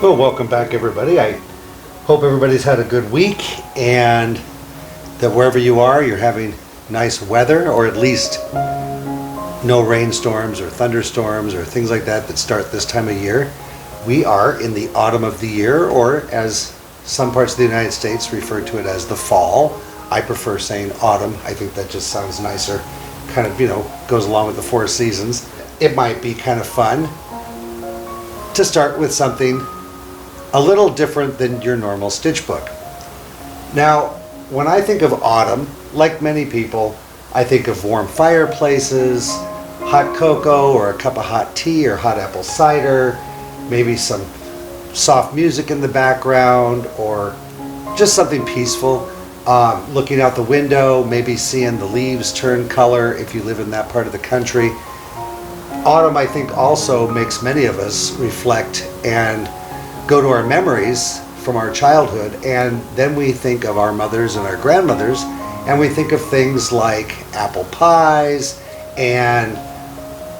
Well, welcome back everybody. I hope everybody's had a good week and that wherever you are, you're having nice weather, or at least no rainstorms or thunderstorms or things like that that start this time of year. We are in the autumn of the year, or as some parts of the United States refer to it as the fall. I prefer saying autumn. I think that just sounds nicer. Kind of, goes along with the four seasons. It might be kind of fun to start with something a little different than your normal stitch book. Now, when I think of autumn, like many people, I think of warm fireplaces, hot cocoa or a cup of hot tea or hot apple cider, maybe some soft music in the background, or just something peaceful. Looking out the window, maybe seeing the leaves turn color if you live in that part of the country. Autumn, I think, also makes many of us reflect and go to our memories from our childhood, and then we think of our mothers and our grandmothers, and we think of things like apple pies and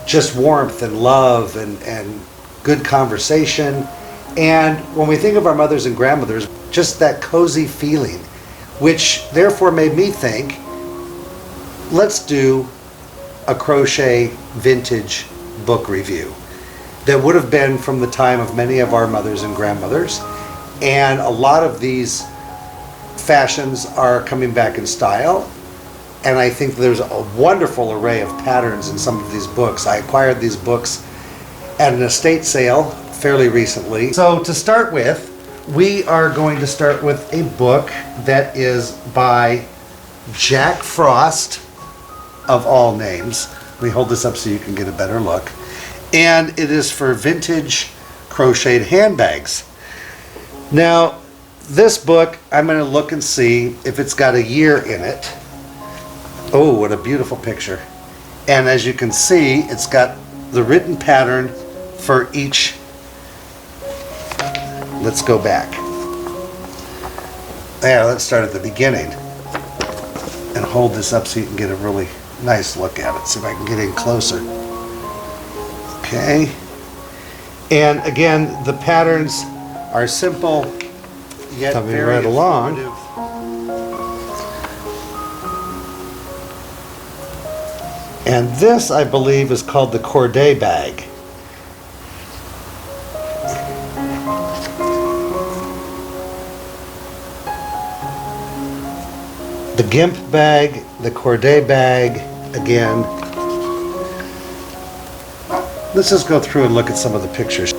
just warmth and love and good conversation. And when we think of our mothers and grandmothers, just that cozy feeling, which therefore made me think, let's do a crochet vintage book review that would have been from the time of many of our mothers and grandmothers. And a lot of these fashions are coming back in style, and I think there's a wonderful array of patterns in some of these books. I acquired these books at an estate sale fairly recently. So to start with, we are going to start with a book that is by Jack Frost, of all names. Let me hold this up so you can get a better look. And it is for vintage crocheted handbags. Now, this book, I'm going to look and see if it's got a year in it. Oh, what a beautiful picture. And as you can see, it's got the written pattern for each. Let's go back. Yeah, let's start at the beginning and hold this up so you can get a really nice look at it. See if I can get in closer. Okay. And again, the patterns are simple yet coming very right along. And this, I believe, is called the crochet bag. The gimp bag, the crochet bag, again. Let's just go through and look at some of the pictures.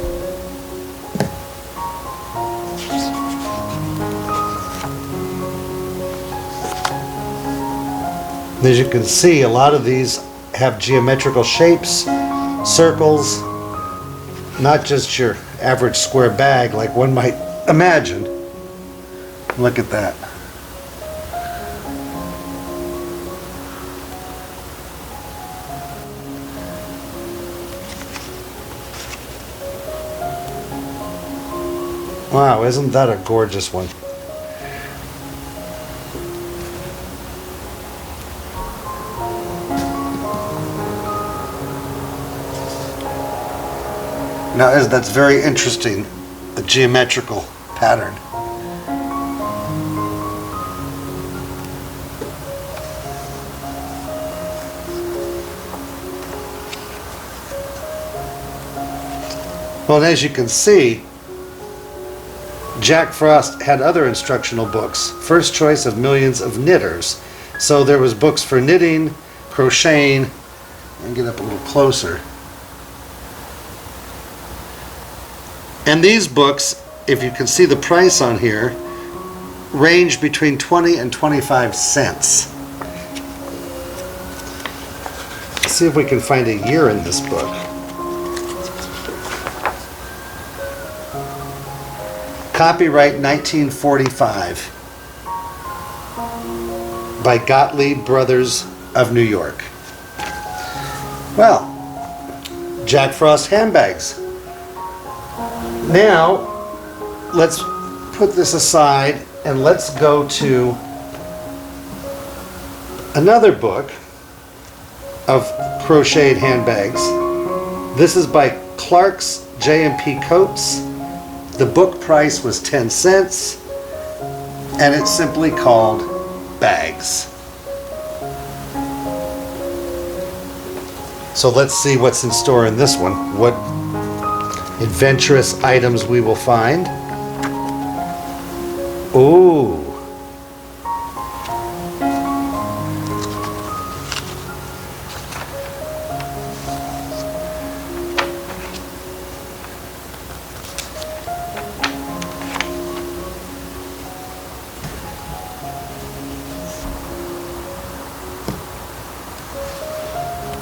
As you can see, a lot of these have geometrical shapes, circles, not just your average square bag like one might imagine. Look at that. Wow, isn't that a gorgeous one? Now, that's very interesting, the geometrical pattern. Well, and as you can see, Jack Frost had other instructional books, first choice of millions of knitters. So there was books for knitting, crocheting, and get up a little closer. And these books, if you can see the price on here, range between 20 and 25 cents. Let's see if we can find a year in this book. Copyright 1945 by Gottlieb Brothers of New York. Well, Jack Frost handbags. Now, let's put this aside and let's go to another book of crocheted handbags. This is by Clark's J&P Coates, The book price was 10 cents, and it's simply called Bags. So let's see what's in store in this one, what adventurous items we will find. Ooh.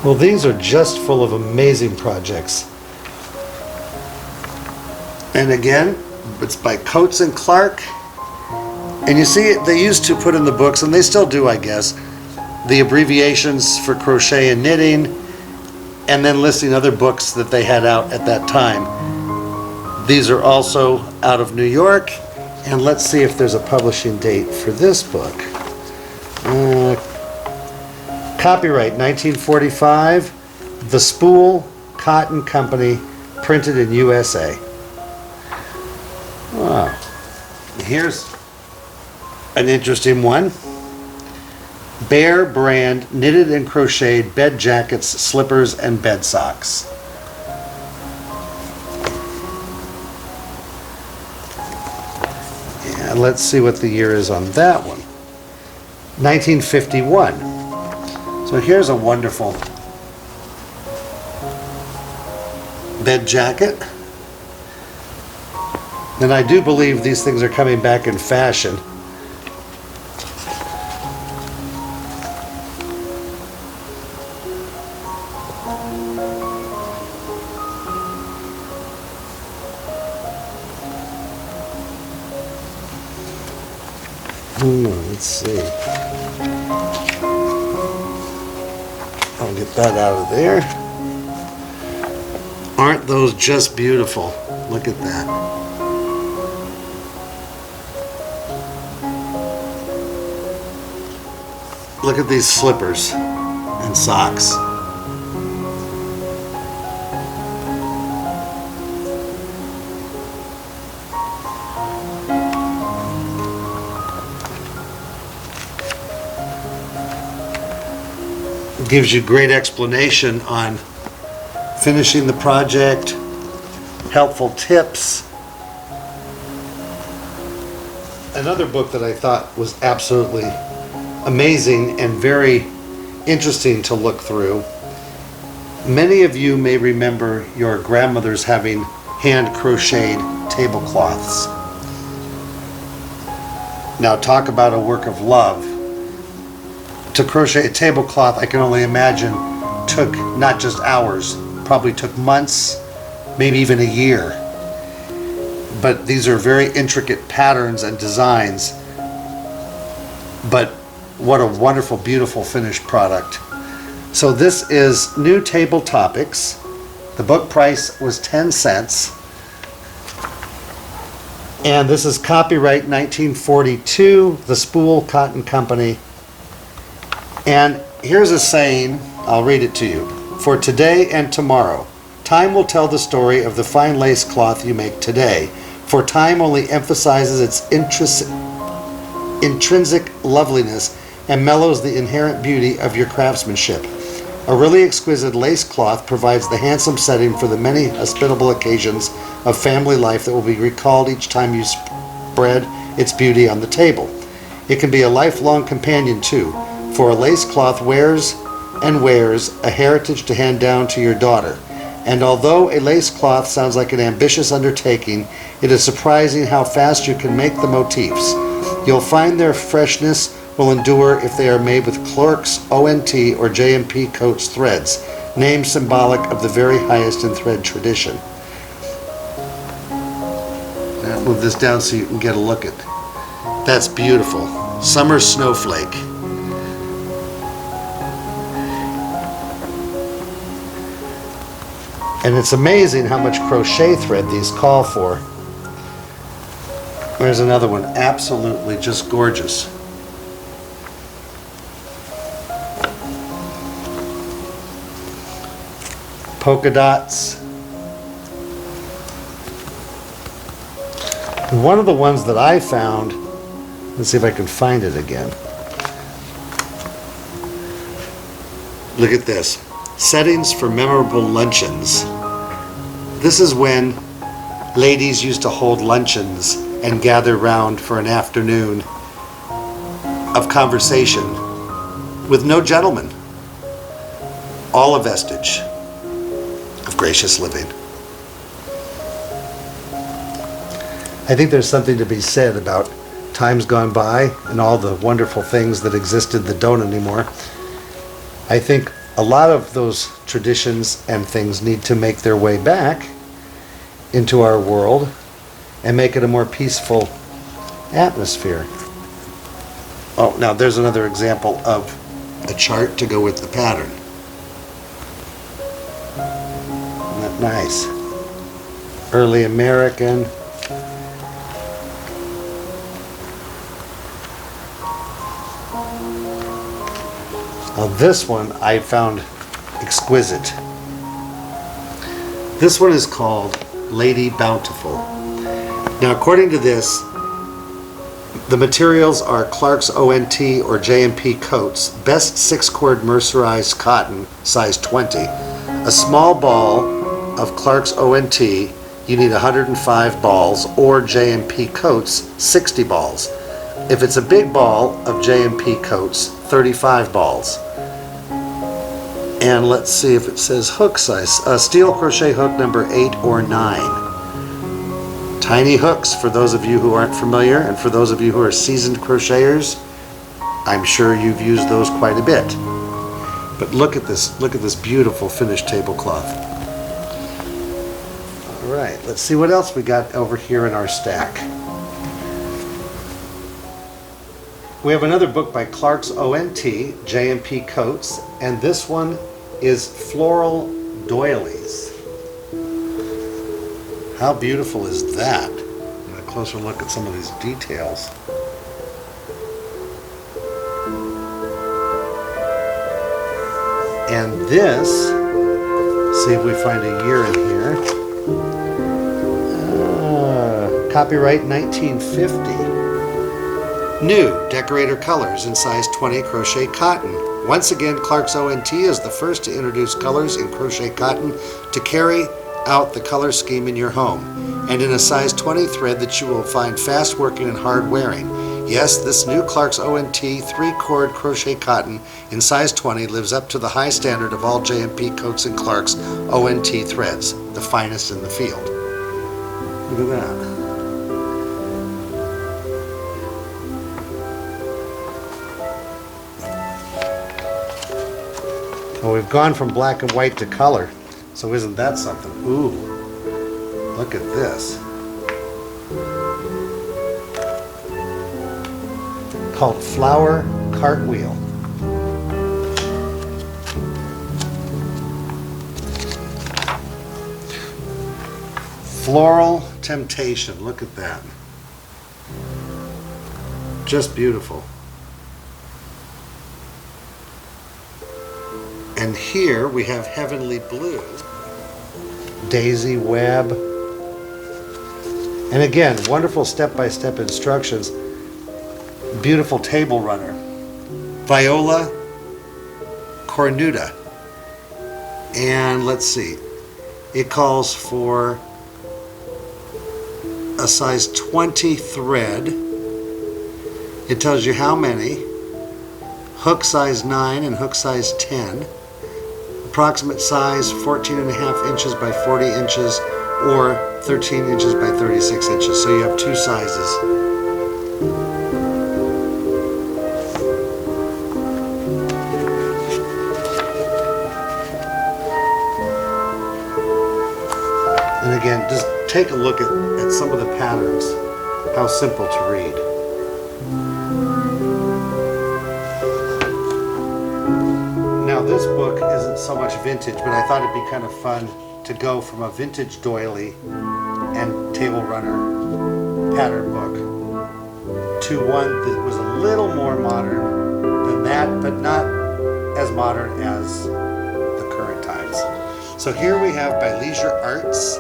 Well, these are just full of amazing projects. And again, it's by Coates and Clark. And you see, they used to put in the books, and they still do, I guess, the abbreviations for crochet and knitting, and then listing other books that they had out at that time. These are also out of New York, and let's see if there's a publishing date for this book. Copyright 1945, The Spool Cotton Company, printed in USA. Wow. Here's an interesting one. Bear brand knitted and crocheted bed jackets, slippers, and bed socks. And let's see what the year is on that one. 1951. So here's a wonderful bed jacket. And I do believe these things are coming back in fashion. Let's see. I'll get that out of there. Aren't those just beautiful? Look at that. Look at these slippers and socks. It gives you great explanation on finishing the project, helpful tips. Another book that I thought was absolutely amazing and very interesting to look through. Many of you may remember your grandmothers having hand crocheted tablecloths. Now talk about a work of love. To crochet a tablecloth, I can only imagine, took not just hours, probably took months, maybe even a year. But these are very intricate patterns and designs. But what a wonderful, beautiful finished product. So this is New Table Topics. The book price was 10 cents. And this is copyright 1942, The Spool Cotton Company. And here's a saying, I'll read it to you. For today and tomorrow, time will tell the story of the fine lace cloth you make today. For time only emphasizes its intrinsic loveliness and mellows the inherent beauty of your craftsmanship. A really exquisite lace cloth provides the handsome setting for the many hospitable occasions of family life that will be recalled each time you spread its beauty on the table. It can be a lifelong companion too, for a lace cloth wears and wears, a heritage to hand down to your daughter. And although a lace cloth sounds like an ambitious undertaking, it is surprising how fast you can make the motifs. You'll find their freshness will endure if they are made with Clark's ONT or JMP Coates threads, names symbolic of the very highest in thread tradition. Now move this down so you can get a look at. That's beautiful. Summer snowflake. And it's amazing how much crochet thread these call for. There's another one, absolutely just gorgeous. Polka dots. One of the ones that I found, let's see if I can find it again. Look at this. Settings for memorable luncheons. This is when ladies used to hold luncheons and gather round for an afternoon of conversation with no gentlemen. All a vestige of gracious living. I think there's something to be said about times gone by and all the wonderful things that existed that don't anymore. I think a lot of those traditions and things need to make their way back into our world and make it a more peaceful atmosphere. Oh, now there's another example of a chart to go with the pattern. Isn't that nice? Early American. Now this one I found exquisite. This one is called Lady Bountiful. Now according to this, the materials are Clark's ONT or JMP coats, best 6-cord mercerized cotton, size 20. A small ball of Clark's ONT, you need 105 balls, or JMP coats, 60 balls. If it's a big ball of JMP coats, 35 balls. And let's see if it says hook size. Steel crochet hook number 8 or 9. Tiny hooks for those of you who aren't familiar, and for those of you who are seasoned crocheters, I'm sure you've used those quite a bit. But look at this beautiful finished tablecloth. All right, let's see what else we got over here in our stack. We have another book by Clark's ONT, JMP Coats, and this one is Floral Doilies. How beautiful is that? A closer look at some of these details. And this, see if we find a year in here. Copyright 1950. New decorator colors in size 20 crochet cotton. Once again, Clark's ONT is the first to introduce colors in crochet cotton to carry out the color scheme in your home, and in a size 20 thread that you will find fast working and hard wearing. Yes, this new Clark's ONT 3-cord crochet cotton in size 20 lives up to the high standard of all JMP Coats and Clark's ONT threads, the finest in the field. Look at that. Well, we've gone from black and white to color, so isn't that something? Ooh, look at this. Called Flower Cartwheel. Floral Temptation, look at that. Just beautiful. And here we have Heavenly Blue, Daisy Web, and again, wonderful step-by-step instructions. Beautiful table runner, Viola Cornuta, and let's see, it calls for a size 20 thread. It tells you how many, hook size 9 and hook size 10. Approximate size 14.5 inches by 40 inches or 13 inches by 36 inches. So you have 2 sizes. And again, just take a look at some of the patterns, how simple to read. Now this book isn't so much vintage, but I thought it'd be kind of fun to go from a vintage doily and table runner pattern book to one that was a little more modern than that, but not as modern as the current times. So here we have by Leisure Arts,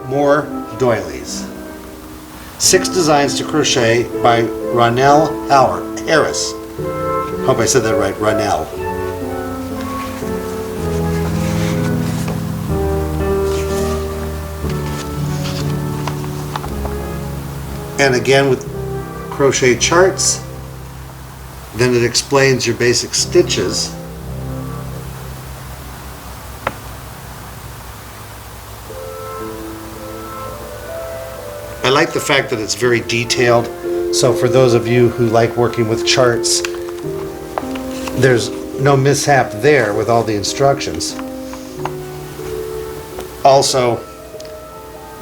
more doilies. 6 Designs to Crochet by Ronell Harris. Hope I said that right, Ronell. And again with crochet charts. Then it explains your basic stitches. I like the fact that it's very detailed. So for those of you who like working with charts, there's no mishap there with all the instructions. Also,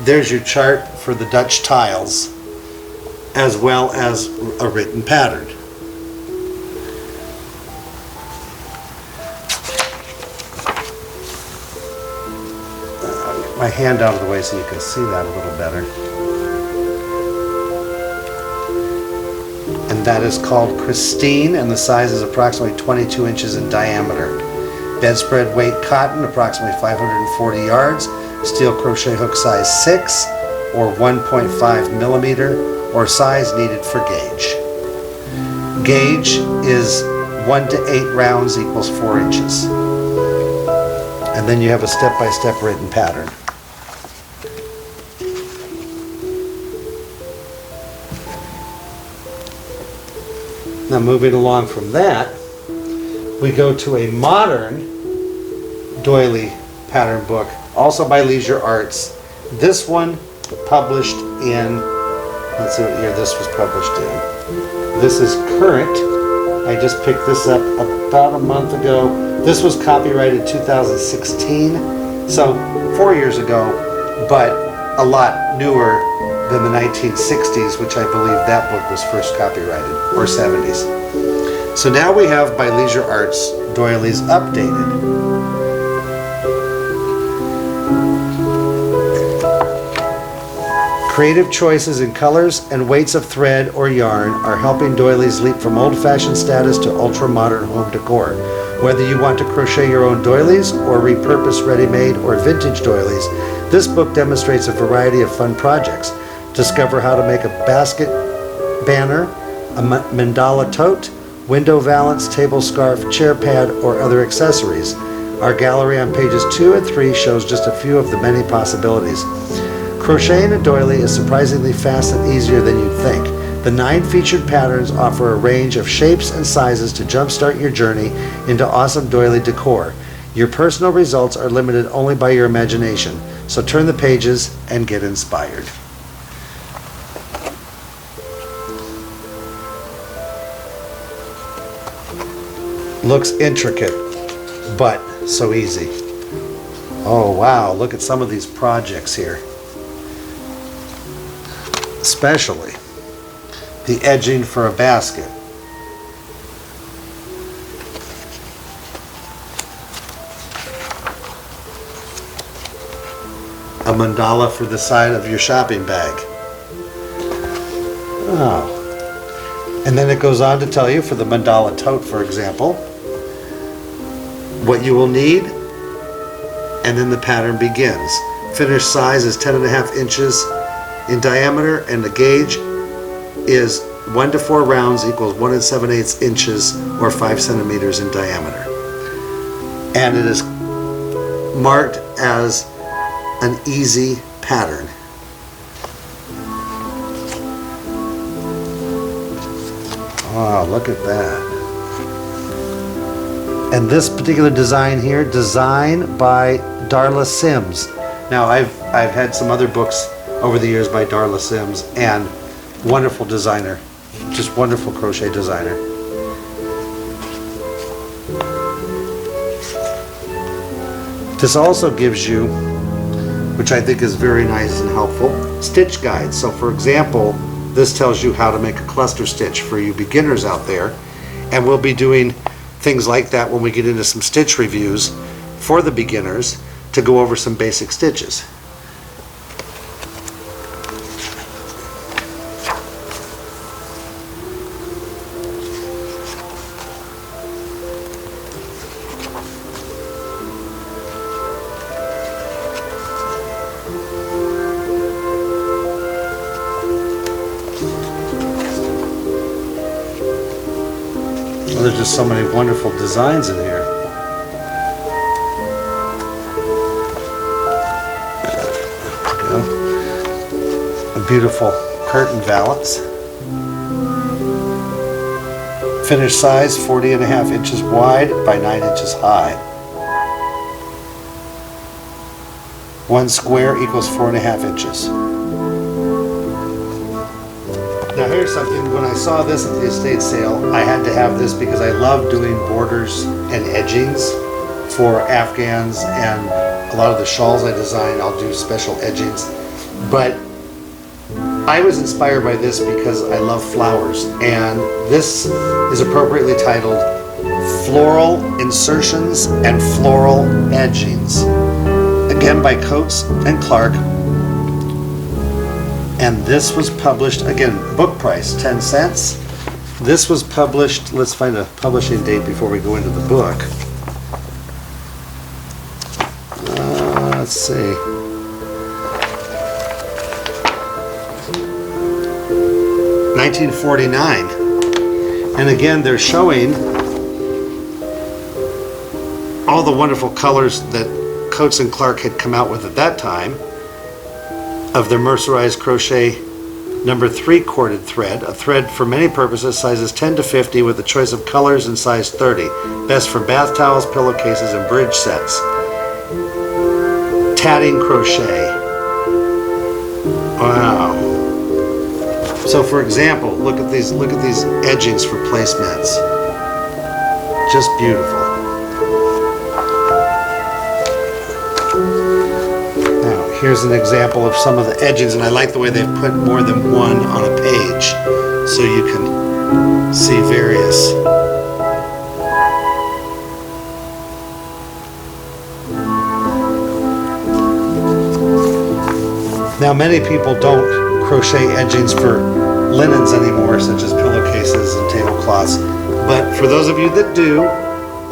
there's your chart for the Dutch tiles, as well as a written pattern. I'll get my hand out of the way so you can see that a little better. And that is called Christine, and the size is approximately 22 inches in diameter. Bedspread weight cotton, approximately 540 yards. Steel crochet hook size 6 or 1.5 millimeter, or size needed for gauge. Gauge is 1 to 8 rounds equals 4 inches. And then you have a step-by-step written pattern. Now moving along from that, we go to a modern doily pattern book, also by Leisure Arts. This one published in, let's see what year this was published in. This is current. I just picked this up about a month ago. This was copyrighted 2016, so 4 years ago, but a lot newer than the 1960s, which I believe that book was first copyrighted, or 70s. So now we have by Leisure Arts doilies updated. Creative choices in colors and weights of thread or yarn are helping doilies leap from old-fashioned status to ultra-modern home decor. Whether you want to crochet your own doilies or repurpose ready-made or vintage doilies, this book demonstrates a variety of fun projects. Discover how to make a basket banner, a mandala tote, window valance, table scarf, chair pad, or other accessories. Our gallery on pages 2 and 3 shows just a few of the many possibilities. Crocheting a doily is surprisingly fast and easier than you'd think. The 9 featured patterns offer a range of shapes and sizes to jumpstart your journey into awesome doily decor. Your personal results are limited only by your imagination, so turn the pages and get inspired. Looks intricate, but so easy. Oh wow, look at some of these projects here. Especially the edging for a basket. A mandala for the side of your shopping bag. Oh. And then it goes on to tell you for the mandala tote, for example, what you will need, and then the pattern begins. Finished size is 10.5 inches in diameter, and the gauge is 1 to 4 rounds equals 1 7/8 inches or 5 centimeters in diameter. And it is marked as an easy pattern. Wow, look at that. And this particular design here, designed by Darla Sims. Now I've had some other books over the years by Darla Sims, and wonderful designer, just wonderful crochet designer. This also gives you, which I think is very nice and helpful, stitch guides. So for example, this tells you how to make a cluster stitch for you beginners out there, and we'll be doing things like that when we get into some stitch reviews for the beginners to go over some basic stitches. there's just so many wonderful designs in here. There we go. A beautiful curtain valance. Finished size 40.5 inches wide by 9 inches high. 1 square equals 4.5 inches. Now here's something, when I saw this at the estate sale, I had to have this because I love doing borders and edgings for Afghans, and a lot of the shawls I design, I'll do special edgings. But I was inspired by this because I love flowers, and this is appropriately titled Floral Insertions and Floral Edgings. Again by Coates and Clark. And this was published, again, book price, 10 cents. This was published, let's find a publishing date before we go into the book. Let's see. $1949. And again, they're showing all the wonderful colors that Coates and Clark had come out with at that time of their mercerized crochet number 3 corded thread, a thread for many purposes, sizes 10 to 50 with a choice of colors and size 30. Best for bath towels, pillowcases, and bridge sets. Tatting crochet. Wow. So for example, look at these edgings for placemats. Just beautiful. Now, here's an example of some of the edgings, and I like the way they've put more than one on a page, so you can see various. Now, many people don't crochet edgings for linens anymore, such as pillowcases and tablecloths, but for those of you that do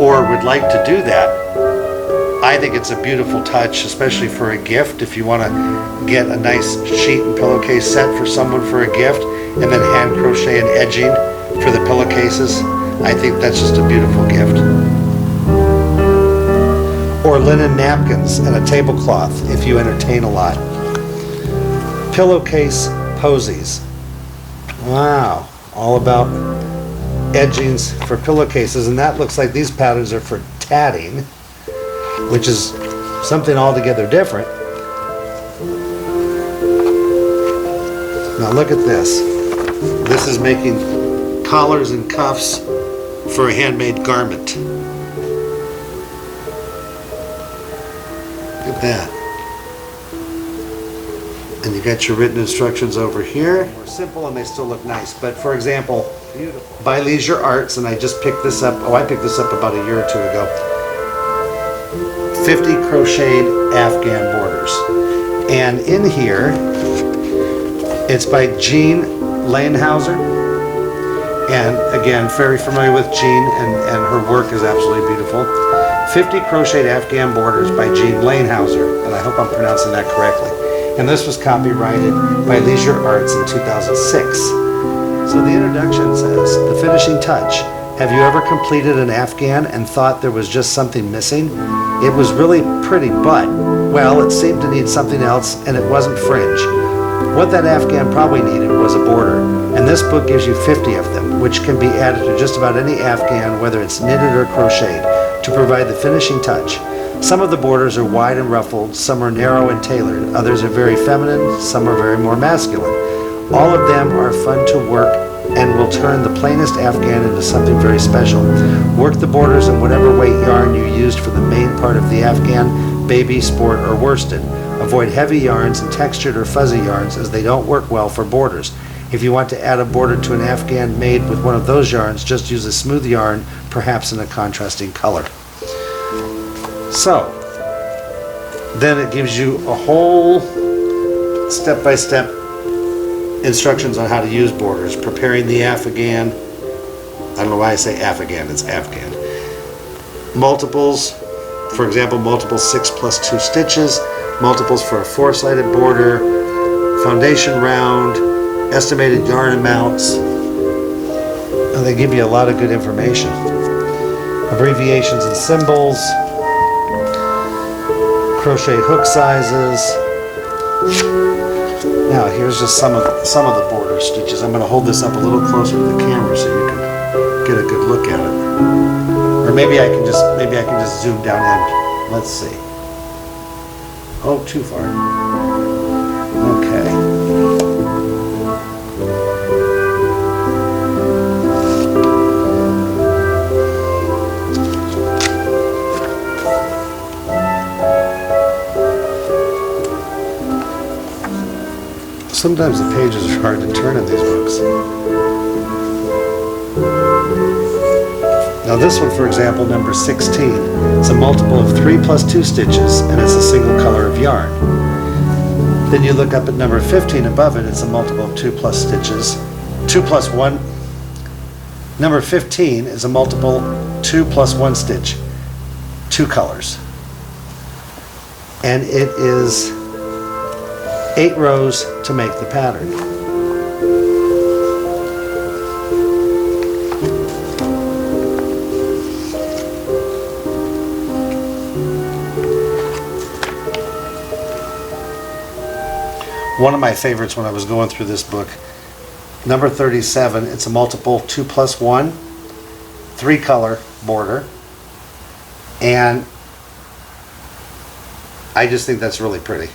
or would like to do that, I think it's a beautiful touch, especially for a gift. If you want to get a nice sheet and pillowcase set for someone for a gift and then hand crochet an edging for the pillowcases, I think that's just a beautiful gift. Or linen napkins and a tablecloth if you entertain a lot. Pillowcase posies. Wow, all about edgings for pillowcases, and that looks like these patterns are for tatting, which is something altogether different. Now look at this. This is making collars and cuffs for a handmade garment. Look at that. And you got your written instructions over here. More simple, and they still look nice. But for example, by Leisure Arts, and I just picked this up, I picked this up about a year or two ago. 50 crocheted Afghan borders. And in here, it's by Jean Lanehauser. And again, very familiar with Jean, and her work is absolutely beautiful. 50 crocheted Afghan borders by Jean Lanehauser, and I hope I'm pronouncing that correctly. And this was copyrighted by Leisure Arts in 2006. So the introduction says, the finishing touch. Have you ever completed an Afghan and thought there was just something missing? It was really pretty, but, well, it seemed to need something else, and it wasn't fringe. What that Afghan probably needed was a border, and this book gives you 50 of them, which can be added to just about any Afghan, whether it's knitted or crocheted, to provide the finishing touch. Some of the borders are wide and ruffled, some are narrow and tailored, others are very feminine, some are very more masculine. All of them are fun to work and will turn the plainest Afghan into something very special. Work the borders in whatever weight yarn you used for the main part of the Afghan, baby, sport, or worsted. Avoid heavy yarns and textured or fuzzy yarns, as they don't work well for borders. If you want to add a border to an Afghan made with one of those yarns, just use a smooth yarn, perhaps in a contrasting color. So, then it gives you a whole step-by-step instructions on how to use borders. Preparing the Afghan. I don't know why I say Afghan, it's Afghan. Multiples, for example, multiples 6 plus 2 stitches, multiples for a 4-sided border, foundation round, estimated yarn amounts. And they give you a lot of good information. Abbreviations and symbols, crochet hook sizes. Now here's just some of the border stitches. I'm going to hold this up a little closer to the camera so you can get a good look at it. Or maybe I can just zoom down in. Let's see. Oh, too far. Okay. Sometimes the pages are hard to turn in these books. Now this one, for example, number 16, it's a multiple of 3 plus 2 stitches, and it's a single color of yarn. Then you look up at number 15 above it, it's a multiple of 2 plus stitches, 2 plus 1. Number 15 is a multiple 2 plus 1 stitch, 2 colors. And it is 8 rows to make the pattern. One of my favorites when I was going through this book, number 37, it's a multiple 2 plus 1, 3 color border, and I just think that's really pretty.